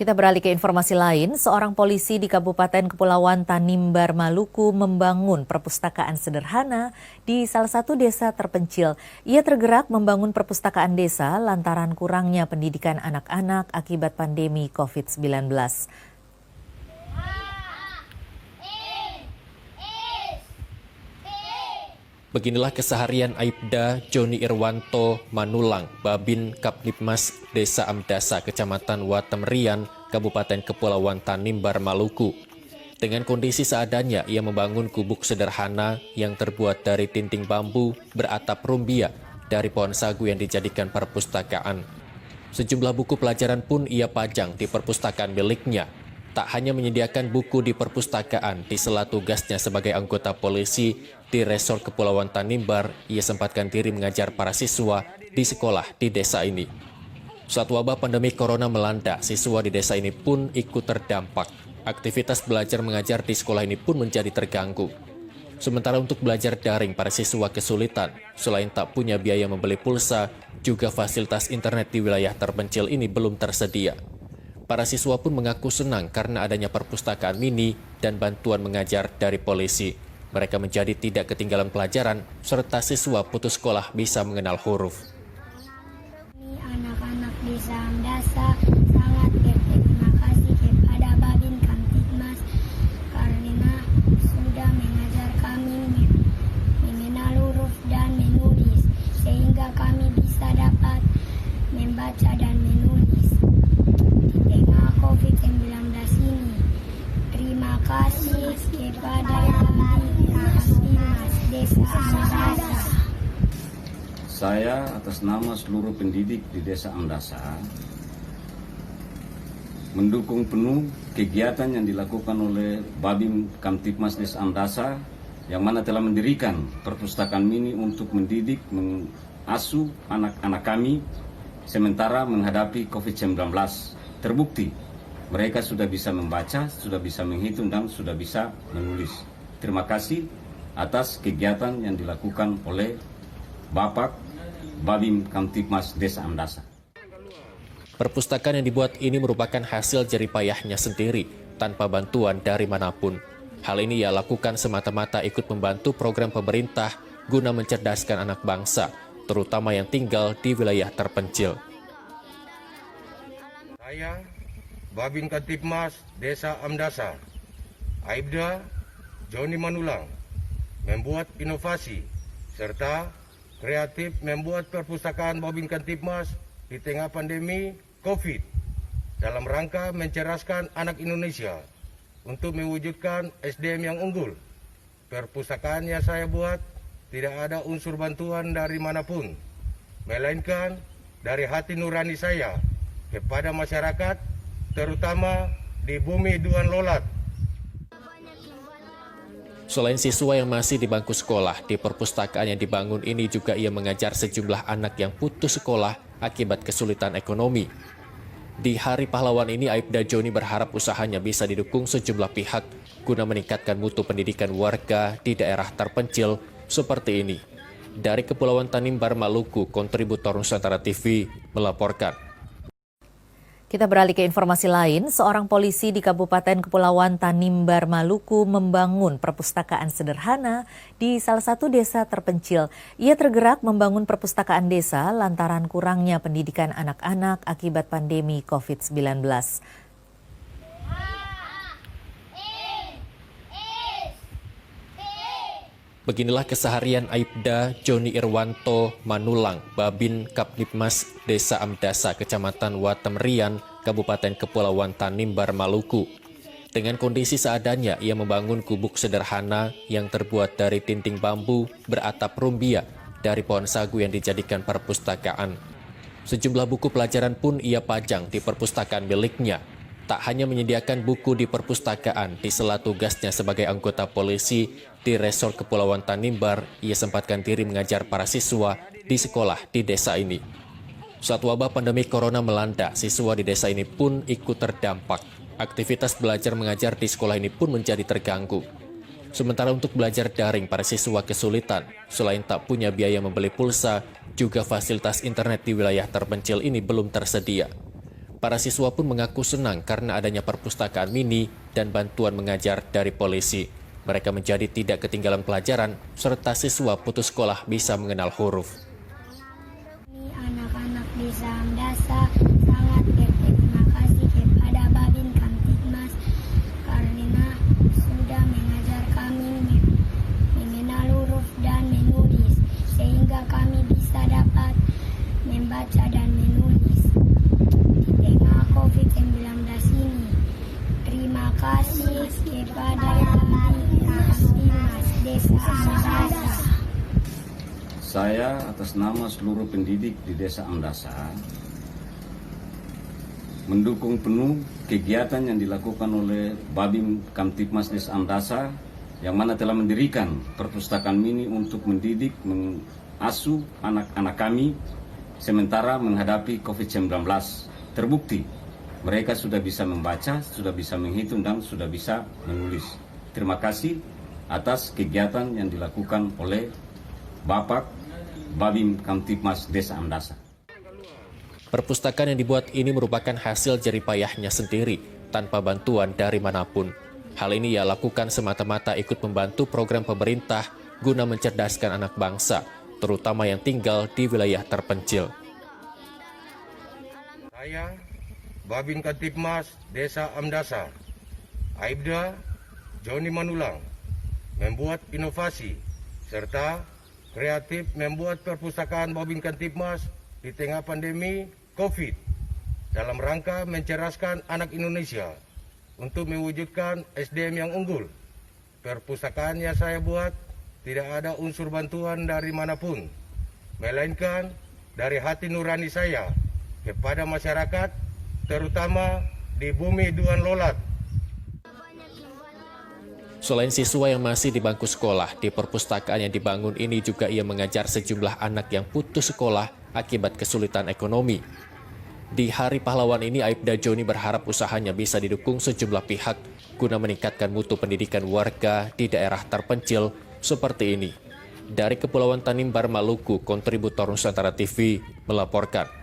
Kita beralih ke informasi lain, seorang polisi di Kabupaten Kepulauan Tanimbar, Maluku membangun perpustakaan sederhana di salah satu desa terpencil. Ia tergerak membangun perpustakaan desa lantaran kurangnya pendidikan anak-anak akibat pandemi COVID-19. Beginilah keseharian Aibda Joni Irwanto Manulang, Babin Kapnipmas Desa Amdasa, Kecamatan Watemrian, Kabupaten Kepulauan Tanimbar, Maluku. Dengan kondisi seadanya, ia membangun gubuk sederhana yang terbuat dari tinting bambu beratap rumbia dari pohon sagu yang dijadikan perpustakaan. Sejumlah buku pelajaran pun ia pajang di perpustakaan miliknya. Tak hanya menyediakan buku di perpustakaan, di sela tugasnya sebagai anggota polisi di Resort Kepulauan Tanimbar, ia sempatkan diri mengajar para siswa di sekolah di desa ini. Saat wabah pandemi corona melanda, siswa di desa ini pun ikut terdampak. Aktivitas belajar mengajar di sekolah ini pun menjadi terganggu. Sementara untuk belajar daring, para siswa kesulitan. Selain tak punya biaya membeli pulsa, juga fasilitas internet di wilayah terpencil ini belum tersedia. Para siswa pun mengaku senang karena adanya perpustakaan mini dan bantuan mengajar dari polisi. Mereka menjadi tidak ketinggalan pelajaran, serta siswa putus sekolah bisa mengenal huruf. Anak-anak desa Amdasa sangat berterima kasih kepada Babin Kamtibmas karena sudah mengajar kami mengenal huruf dan menulis, sehingga kami bisa dapat membaca dan menulis di tengah COVID-19 ini. Terima kasih kepada Babin Kamtibmas Desa Amdasa. Saya atas nama seluruh pendidik di Desa Amdasa mendukung penuh kegiatan yang dilakukan oleh Babin Kamtibmas Desa Amdasa yang mana telah mendirikan perpustakaan mini untuk mendidik, mengasuh anak-anak kami sementara menghadapi COVID-19. Terbukti mereka sudah bisa membaca, sudah bisa menghitung, dan sudah bisa menulis. Terima kasih atas kegiatan yang dilakukan oleh Bapak Babin Kamtibmas Desa Amdasa. Perpustakaan yang dibuat ini merupakan hasil jeripayahnya sendiri, tanpa bantuan dari manapun. Hal ini ia lakukan semata-mata ikut membantu program pemerintah guna mencerdaskan anak bangsa, terutama yang tinggal di wilayah terpencil. Saya, Babin Kamtibmas Desa Amdasa, Aibda Joni Manulang, membuat inovasi serta kreatif membuat perpustakaan Babin Kamtibmas di tengah pandemi COVID dalam rangka mencerdaskan anak Indonesia untuk mewujudkan SDM yang unggul. Perpustakaan yang saya buat tidak ada unsur bantuan dari manapun, melainkan dari hati nurani saya kepada masyarakat, terutama di bumi Duan Lolat. Selain siswa yang masih di bangku sekolah, di perpustakaan yang dibangun ini juga ia mengajar sejumlah anak yang putus sekolah akibat kesulitan ekonomi. Di Hari Pahlawan ini, Aibda Joni berharap usahanya bisa didukung sejumlah pihak guna meningkatkan mutu pendidikan warga di daerah terpencil seperti ini. Dari Kepulauan Tanimbar, Maluku, kontributor Nusantara TV melaporkan. Kita beralih ke informasi lain, seorang polisi di Kabupaten Kepulauan Tanimbar, Maluku membangun perpustakaan sederhana di salah satu desa terpencil. Ia tergerak membangun perpustakaan desa lantaran kurangnya pendidikan anak-anak akibat pandemi COVID-19. Beginilah keseharian Aibda Joni Irwanto Manulang, Babin Kapnipmas Desa Amdasa, Kecamatan Watemrian, Kabupaten Kepulauan Tanimbar, Maluku. Dengan kondisi seadanya, ia membangun gubuk sederhana yang terbuat dari tinting bambu beratap rumbia dari pohon sagu yang dijadikan perpustakaan. Sejumlah buku pelajaran pun ia pajang di perpustakaan miliknya. Tak hanya menyediakan buku di perpustakaan, di sela tugasnya sebagai anggota polisi di Resort Kepulauan Tanimbar, ia sempatkan diri mengajar para siswa di sekolah di desa ini. Saat wabah pandemi corona melanda, siswa di desa ini pun ikut terdampak. Aktivitas belajar mengajar di sekolah ini pun menjadi terganggu. Sementara untuk belajar daring, para siswa kesulitan. Selain tak punya biaya membeli pulsa, juga fasilitas internet di wilayah terpencil ini belum tersedia. Para siswa pun mengaku senang karena adanya perpustakaan mini dan bantuan mengajar dari polisi. Mereka menjadi tidak ketinggalan pelajaran, serta siswa putus sekolah bisa mengenal huruf. Kami anak-anak desa Amdasa sangat berterima kasih kepada Babin Kamtibmas karena sudah mengajar kami mengenal huruf dan menulis sehingga kami bisa dapat membaca dan menulis di tengah COVID-19 ini. Terima kasih kepada Babin Kamtibmas Desa Amdasa. Saya atas nama seluruh pendidik di Desa Amdasa mendukung penuh kegiatan yang dilakukan oleh Babin Kamtibmas Desa Amdasa yang mana telah mendirikan perpustakaan mini untuk mendidik, mengasuh anak-anak kami sementara menghadapi COVID-19. Terbukti mereka sudah bisa membaca, sudah bisa menghitung, dan sudah bisa menulis. Terima kasih atas kegiatan yang dilakukan oleh Bapak Babin Kamtibmas Desa Amdasa. Perpustakaan yang dibuat ini merupakan hasil jeripayahnya sendiri, tanpa bantuan dari manapun. Hal ini ia lakukan semata-mata ikut membantu program pemerintah guna mencerdaskan anak bangsa, terutama yang tinggal di wilayah terpencil. Saya, Babin Kamtibmas Desa Amdasa, Aibda Joni Manulang, membuat inovasi serta kreatif membuat perpustakaan Babin Kamtibmas di tengah pandemi COVID dalam rangka mencerdaskan anak Indonesia untuk mewujudkan SDM yang unggul. Perpustakaan yang saya buat tidak ada unsur bantuan dari manapun, melainkan dari hati nurani saya kepada masyarakat, terutama di bumi Duan Lolat. Selain siswa yang masih di bangku sekolah, di perpustakaan yang dibangun ini juga ia mengajar sejumlah anak yang putus sekolah akibat kesulitan ekonomi. Di Hari Pahlawan ini, Aibda Joni berharap usahanya bisa didukung sejumlah pihak guna meningkatkan mutu pendidikan warga di daerah terpencil seperti ini. Dari Kepulauan Tanimbar, Maluku, kontributor Nusantara TV melaporkan.